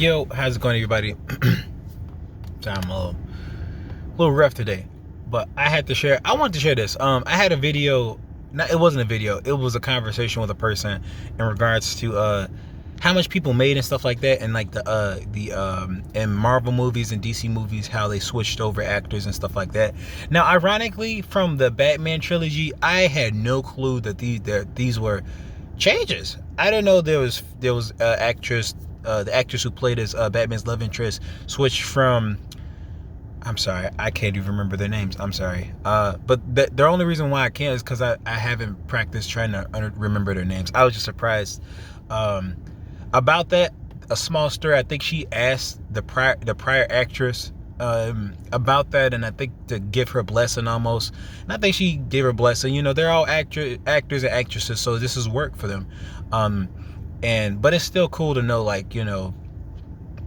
Yo, how's it going, everybody? So I'm a little rough today, but I had to share. I wanted to share this. I had a video. Not, it wasn't a video. It was a conversation with a person in regards to how much people made and stuff like that, and like the in Marvel movies and DC movies, how they switched over actors and stuff like that. Now, ironically, from the Batman trilogy, I had no clue that these were changes. I didn't know there was actress. The actress who played as Batman's love interest switched from. I'm sorry, I can't even remember their names. I'm sorry. But the only reason why I can't is because I haven't practiced trying to remember their names. I was just surprised about that. A small story. I think she asked the prior actress about that, and I think to give her a blessing almost. And I think she gave her a blessing. You know, they're all actors and actresses, so this is work for them. But it's still cool to know, like, you know,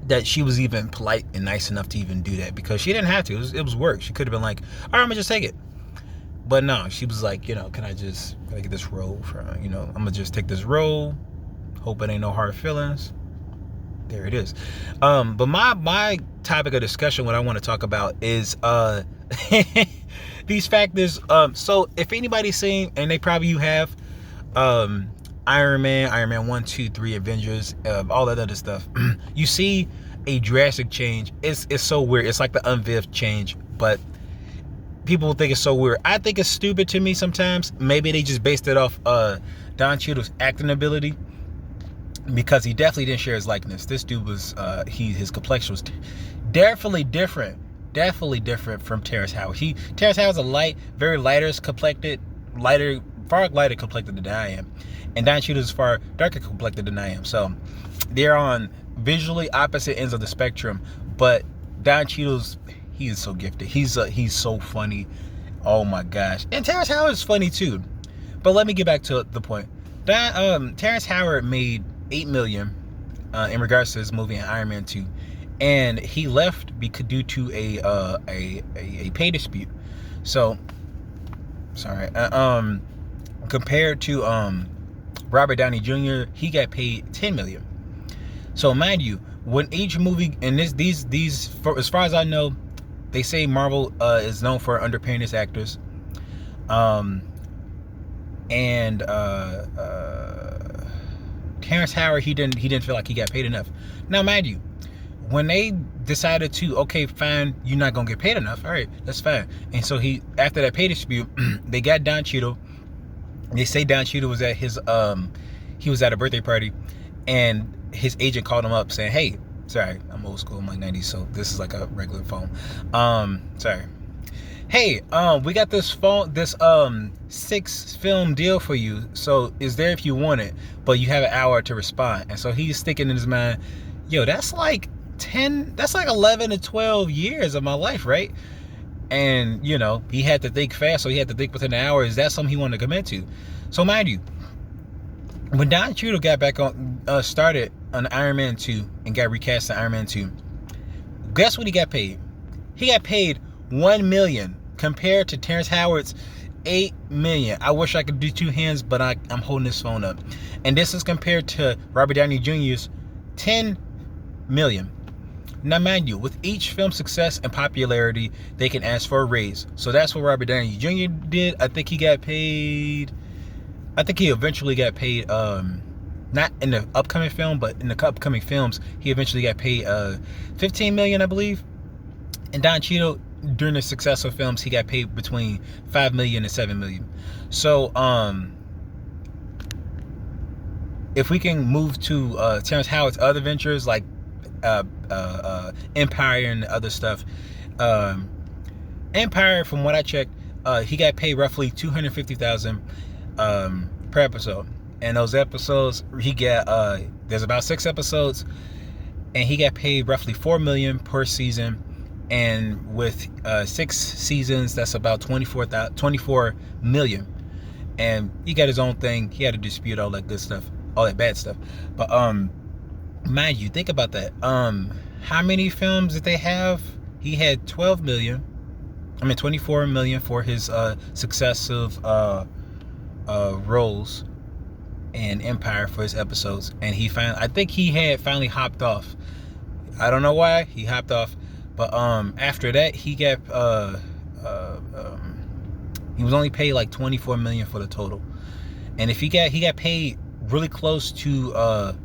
that she was even polite and nice enough to even do that, because she didn't have to. It was work. She could have been like, all right, I'm gonna just take it. But no, she was like, you know, can I get this role for, you know, I'm gonna just take this role. Hope it ain't no hard feelings. There it is. But my topic of discussion, what I want to talk about is these factors. So if anybody's seen, and they probably you have, Iron Man 1, 2, 3, Avengers, all that other stuff, you see a drastic change. It's so weird. It's like the unveiled change, but people think it's so weird. I think it's stupid to me sometimes. Maybe they just based it off Don Cheadle's acting ability, because he definitely didn't share his likeness. This dude was his complexion was definitely different from Terrence Howard. Terrence Howard's a very far lighter complected than I am. And Don Cheadle is far darker complected than I am. So they're on visually opposite ends of the spectrum. But Don Cheadle's, he is so gifted. He's so funny. Oh my gosh. And Terrence Howard is funny too. But let me get back to the point. Terrence Howard made $8 million in regards to his movie in Iron Man 2, and he left due to a pay dispute. So sorry. Compared to Robert Downey Jr., he got paid $10 million. So mind you, when each movie, and these as far as I know, they say Marvel is known for underpaying its actors. Terrence Howard, he didn't feel like he got paid enough. Now mind you, when they decided to, okay, fine, you're not gonna get paid enough, all right, that's fine. And so after that pay dispute, they got Don Cheadle. They say Don Cheadle was at his he was at a birthday party, and his agent called him up saying, hey, sorry, I'm old school, I'm like 90s, so this is like a regular phone. Sorry. Hey, we got this 6-film deal for you, so it's there if you want it, but you have an hour to respond. And so he's thinking in his mind, yo, that's like 11 to 12 years of my life, right? And, you know, he had to think fast, so he had to think within an hour. Is that something he wanted to commit to? So mind you, when Don Cheadle got back on, started on Iron Man 2 and got recast in Iron Man 2, guess what he got paid? He got paid $1 million compared to Terrence Howard's $8 million. I wish I could do two hands, but I'm holding this phone up. And this is compared to Robert Downey Jr.'s $10 million. Now, mind you, with each film's success and popularity, they can ask for a raise. So that's what Robert Downey Jr. did. I think he eventually got paid, not in the upcoming film, but in the upcoming films, he eventually got paid $15 million, I believe. And Don Cheadle, during the successful films, he got paid between $5 million and $7 million. So, if we can move to Terrence Howard's other ventures, like Empire and other stuff. Empire, from what I checked, he got paid roughly $250,000 per episode. And those episodes, he got there's about 6 episodes, and he got paid roughly $4 million per season. And with 6 seasons, that's about $24 million. And he got his own thing. He had to dispute all that good stuff, all that bad stuff. But mind you, think about that. How many films did they have? He had 24 million for his successive roles in Empire for his episodes, and I think he had finally hopped off. I don't know why he hopped off, but after that he was only paid like 24 million for the total. And if he got paid really close to the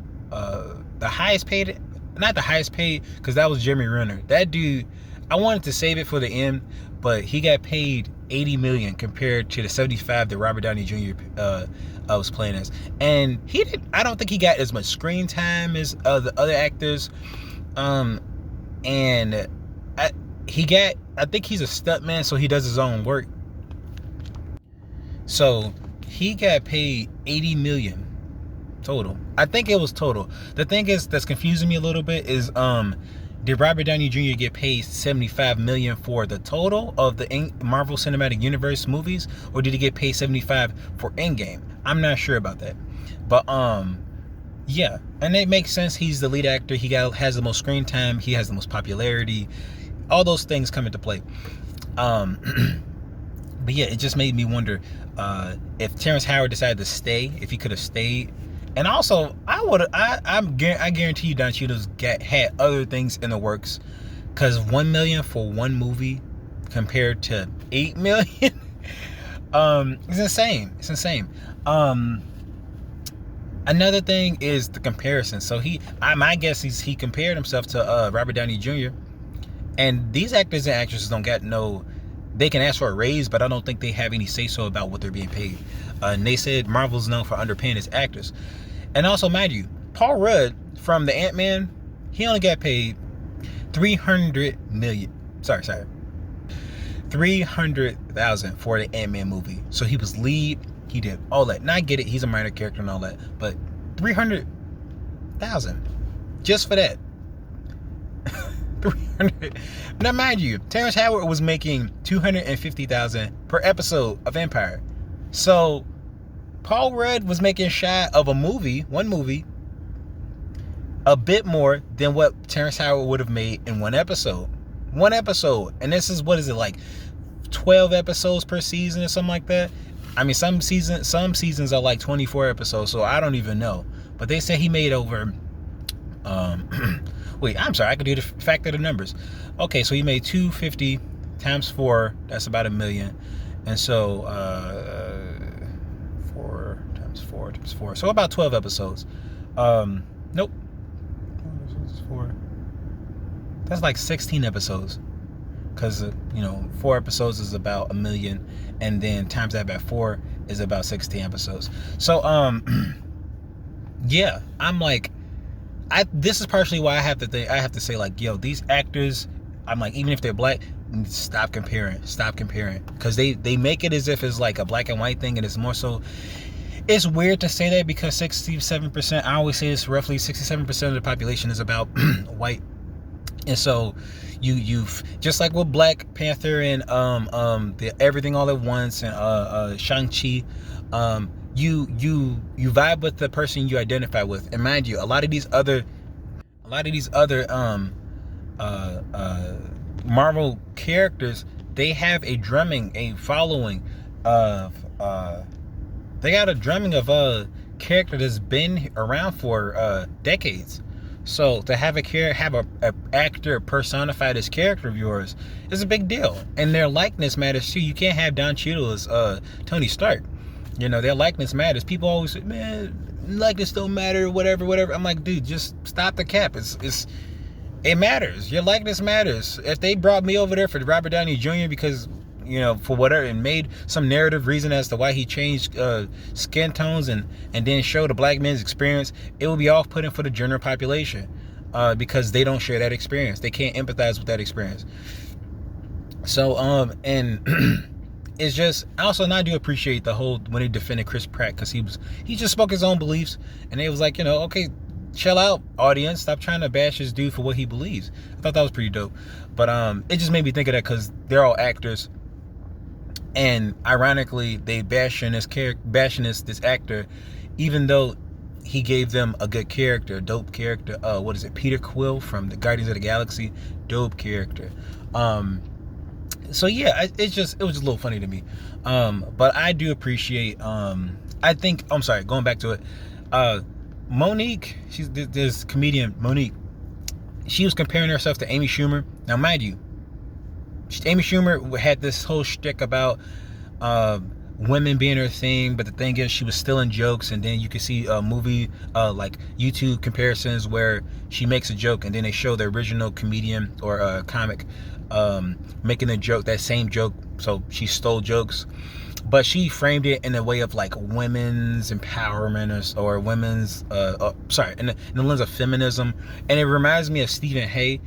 highest paid, not the highest paid, because that was Jeremy Renner. That dude, I wanted to save it for the end, but he got paid 80 million compared to the 75 that Robert Downey Jr. Was playing as. And I don't think he got as much screen time as the other actors. And I think he's a stuntman, so he does his own work. So he got paid 80 million total. I think it was total. The thing that's confusing me a little bit is did Robert Downey Jr. get paid 75 million for the total of the Marvel Cinematic Universe movies, or did he get paid 75 for Endgame? I'm not sure about that. But yeah, and it makes sense. He's the lead actor. He has the most screen time. He has the most popularity. All those things come into play. But yeah, it just made me wonder if Terrence Howard decided to stay, if he could have stayed. And also, I guarantee you Don Cheadle's had other things in the works, because 1 million for one movie compared to 8 million, it's insane. It's insane. Another thing is the comparison. So my guess is he compared himself to Robert Downey Jr. And these actors and actresses don't get they can ask for a raise, but I don't think they have any say-so about what they're being paid. And they said Marvel's known for underpaying its actors. And also, mind you, Paul Rudd from the Ant-Man, he only got paid 300 million. Sorry. 300,000 for the Ant-Man movie. So he was lead. He did all that. Now I get it. He's a minor character and all that. But 300,000 just for that. 300. Now, mind you, Terrence Howard was making 250,000 per episode of Empire. So Paul Rudd was making shy of one movie, a bit more than what Terrence Howard would have made in one episode. And this is, what is it, like 12 episodes per season or something like that? I mean, some seasons are like 24 episodes, so I don't even know. But they say he made over wait, I'm sorry, I could do the fact of the numbers. Okay, so he made 250 times 4, that's about $1 million. And so 4 times 4 times 4, so about 12 episodes. Nope, 4, that's like 16 episodes, because 4 episodes is about $1 million, and then times that by 4 is about 16 episodes. So yeah, I'm like, this is partially why I have to say, like, yo, these actors, I'm like, even if they're black, stop comparing, because they make it as if it's like a black and white thing, and it's more so. It's weird to say that, because 67%, I always say this, roughly 67% of the population is about white. And so you've just like with Black Panther and the Everything All at Once and Shang-Chi, you vibe with the person you identify with. And mind you, a lot of these other Marvel characters, they have a following of they got a drumming of a character that's been around for decades. So to have a actor personify this character of yours is a big deal, and their likeness matters too. You can't have Don Cheadle as Tony Stark. Their likeness matters. People always say, man, likeness don't matter, whatever. I'm like, dude, just stop the cap. It matters. Your likeness matters. If they brought me over there for Robert Downey Jr. because for whatever, and made some narrative reason as to why he changed skin tones and then showed a black man's experience, it will be off-putting for the general population, because they don't share that experience. They can't empathize with that experience. So and it's just, also, and I do appreciate the whole, when they defended Chris Pratt, because he just spoke his own beliefs, and they was like, okay, chill out, audience, stop trying to bash this dude for what he believes. I thought that was pretty dope. But it just made me think of that, because they're all actors, and ironically they bashing this actor, even though he gave them a good character, a dope character. What is it, Peter Quill from the Guardians of the Galaxy, dope character. So yeah, it was just a little funny to me. But I do appreciate, going back to it, Monique, she's this comedian, Monique, she was comparing herself to Amy Schumer. Now, mind you, Amy Schumer had this whole shtick about women being her thing, but the thing is, she was stealing jokes, and then you can see a movie, like YouTube comparisons where she makes a joke, and then they show the original comedian or comic making a joke, that same joke. So she stole jokes, but she framed it in a way of like women's empowerment or women's, in the lens of feminism, and it reminds me of Stephen Hay.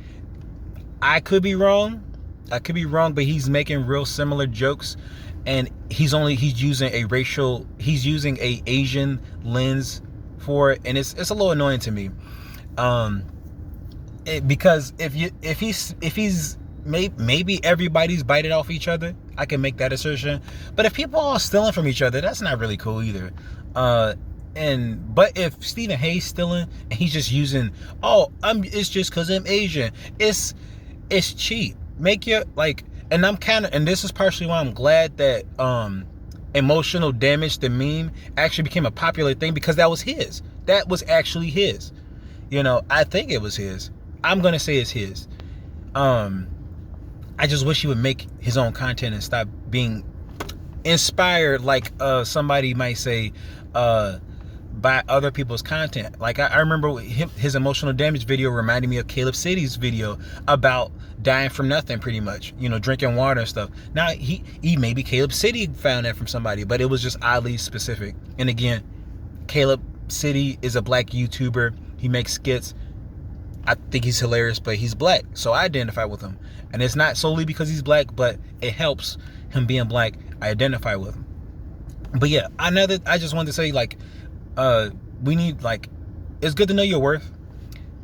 I could be wrong, but he's making real similar jokes, and he's using a Asian lens for it, and it's a little annoying to me, because if he's maybe everybody's biting off each other, I can make that assertion, but if people are stealing from each other, that's not really cool either. But if Stephen Hay's stealing and he's just using, it's just because I'm Asian, it's cheap. Make your and this is partially why I'm glad that emotional damage, the meme, actually became a popular thing, because that was actually his. I think it was his. I'm gonna say it's his. I just wish he would make his own content and stop being inspired, like somebody might say, by other people's content. Like I remember his emotional damage video reminded me of Caleb City's video about dying from nothing, pretty much, drinking water and stuff. Now he maybe Caleb City found that from somebody, but it was just oddly specific. And again, Caleb City is a black YouTuber. He makes skits. I think he's hilarious, but he's black, so I identify with him. And it's not solely because he's black, but it helps him being black. I identify with him. But yeah, I just wanted to say, we need, it's good to know your worth,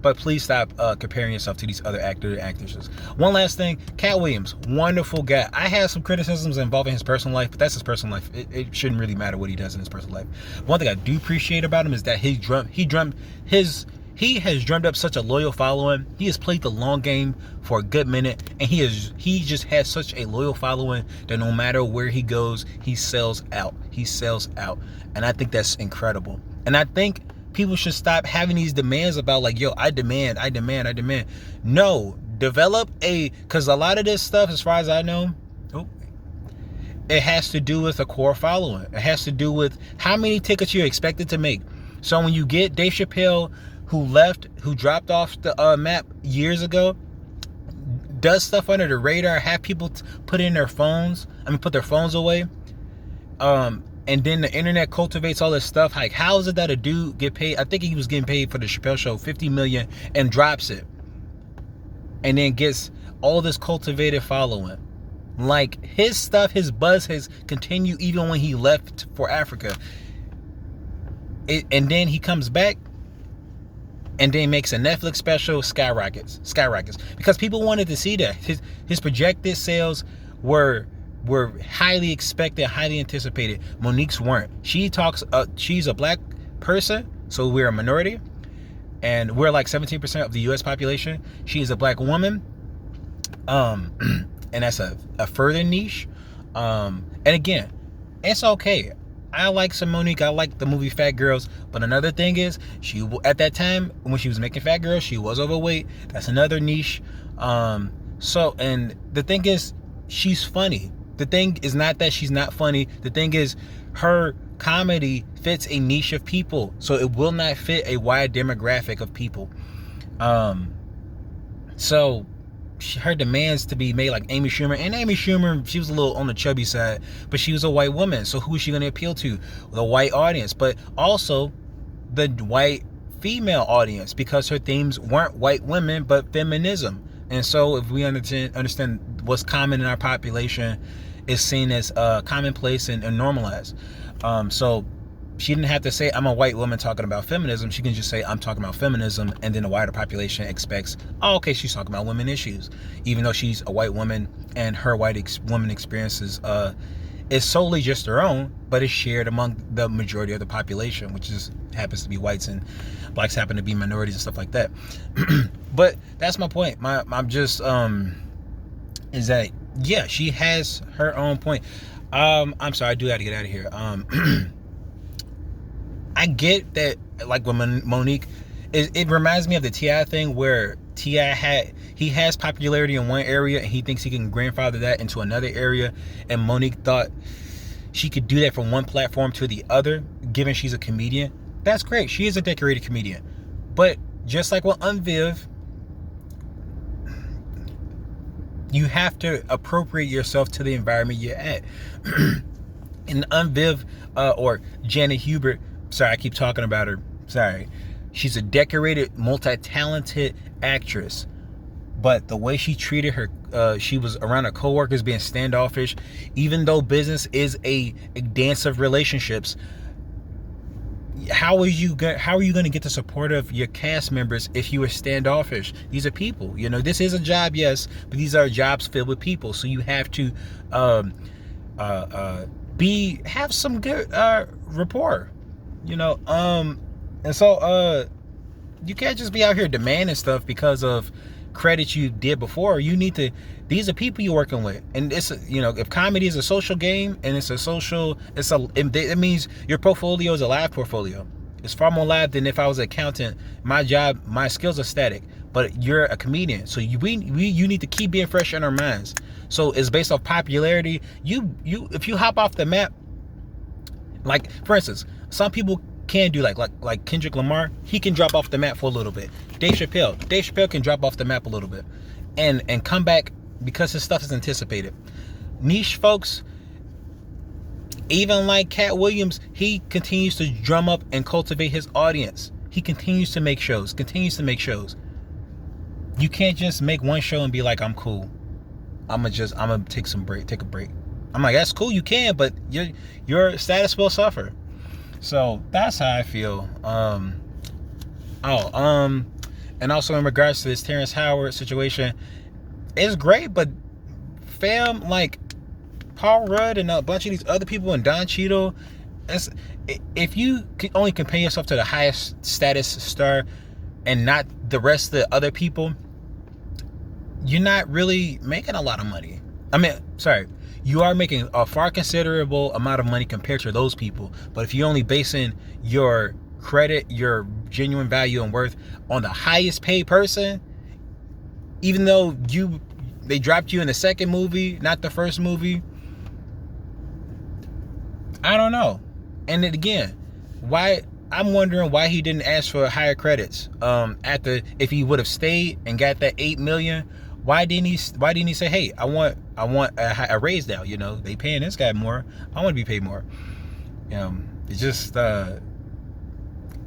but please stop comparing yourself to these other actors and actresses. One last thing, Cat Williams, wonderful guy. I had some criticisms involving his personal life, but that's his personal life. It shouldn't really matter what he does in his personal life. One thing I do appreciate about him is that he has drummed up such a loyal following. He has played the long game for a good minute, and he just has such a loyal following that no matter where he goes, he sells out. And I think that's incredible. And I think people should stop having these demands about I demand. No, because a lot of this stuff, as far as I know, it has to do with a core following. It has to do with how many tickets you're expected to make. So when you get Dave Chappelle, who dropped off the map years ago, does stuff under the radar, have people put their phones away, and then the internet cultivates all this stuff. Like, how is it that a dude get paid? I think he was getting paid for the Chappelle Show $50 million and drops it, and then gets all this cultivated following. Like, his stuff, his buzz has continued even when he left for Africa. And then he comes back and then makes a Netflix special, skyrockets, because people wanted to see that. His projected sales were highly expected, highly anticipated. Monique's weren't. She's a black person, so we're a minority, and we're like 17% of the U.S. population. She is a black woman, and that's a further niche. And again, it's okay. I like some Monique. I like the movie Fat Girls. But another thing is, at that time when she was making Fat Girls, she was overweight. That's another niche. And the thing is, she's funny. The thing is not that she's not funny. The thing is, her comedy fits a niche of people, so it will not fit a wide demographic of people. So her demands to be made like Amy Schumer, and Amy Schumer, she was a little on the chubby side, but she was a white woman, so who is she going to appeal to? The white audience, but also the white female audience, because her themes weren't white women but feminism. And so if we understand what's common in our population is seen as commonplace and normalized. So she didn't have to say, I'm a white woman talking about feminism. She can just say, I'm talking about feminism, and then the wider population expects, okay, she's talking about women issues, even though she's a white woman and her woman experiences is solely just her own, but is shared among the majority of the population, which happens to be whites, and blacks happen to be minorities and stuff like that. But that's my point. I'm just is that, yeah, she has her own point. I'm sorry, I do have to get out of here. I get that, like with Monique, it reminds me of the T.I. thing where He has popularity in one area and he thinks he can grandfather that into another area, and Monique thought she could do that from one platform to the other, given she's a comedian. That's great. She is a decorated comedian. But just like with Unviv, you have to appropriate yourself to the environment you're at. And Unviv, or Janet Hubert, sorry, I keep talking about her. Sorry. She's a decorated, multi-talented actress. But the way she treated her, she was around her coworkers being standoffish. Even though business is a dance of relationships, how are you going to get the support of your cast members if you are standoffish? These are people. You know, this is a job, yes, but these are jobs filled with people. So you have to have some good rapport. You know, and so you can't just be out here demanding stuff because of credit you did before. You need to, these are people you're working with, and it's, you know, if comedy is a social game and it means your portfolio is a live portfolio. It's far more live than if I was an accountant. My skills are static, but you're a comedian, so you need to keep being fresh in our minds. So it's based off popularity. If you hop off the map, like for instance, some people can do like Kendrick Lamar. He can drop off the map for a little bit. Dave Chappelle can drop off the map a little bit and come back because his stuff is anticipated. Niche folks, even like Cat Williams, he continues to drum up and cultivate his audience. He continues to make shows. You can't just make one show and be like, I'm cool. I'm gonna take a break. I'm like, that's cool, you can, but your status will suffer. So that's how I feel. And also in regards to this Terrence Howard situation, it's great, but fam, like Paul Rudd and a bunch of these other people and Don Cheadle, if you can only compare yourself to the highest status star and not the rest of the other people, you're not really making a lot of money. I mean, sorry, you are making a far considerable amount of money compared to those people. But if you're only basing your credit, your genuine value and worth on the highest paid person, even though they dropped you in the second movie, not the first movie, I don't know. And then again, I'm wondering why he didn't ask for higher credits. If he would have stayed and got that $8 million, why didn't he say, hey, I want a raise now? You know, they paying this guy more. I want to be paid more. It's just I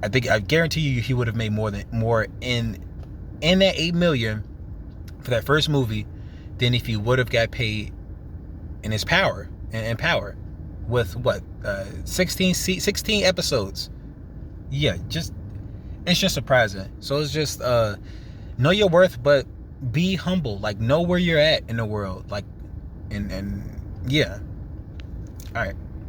guarantee you he would have made more in that $8 million for that first movie than if he would have got paid in his Power and Power with 16 episodes. Yeah, it's just surprising. So it's just know your worth, but be humble. Like, know where you're at in the world. Like, and yeah. All right.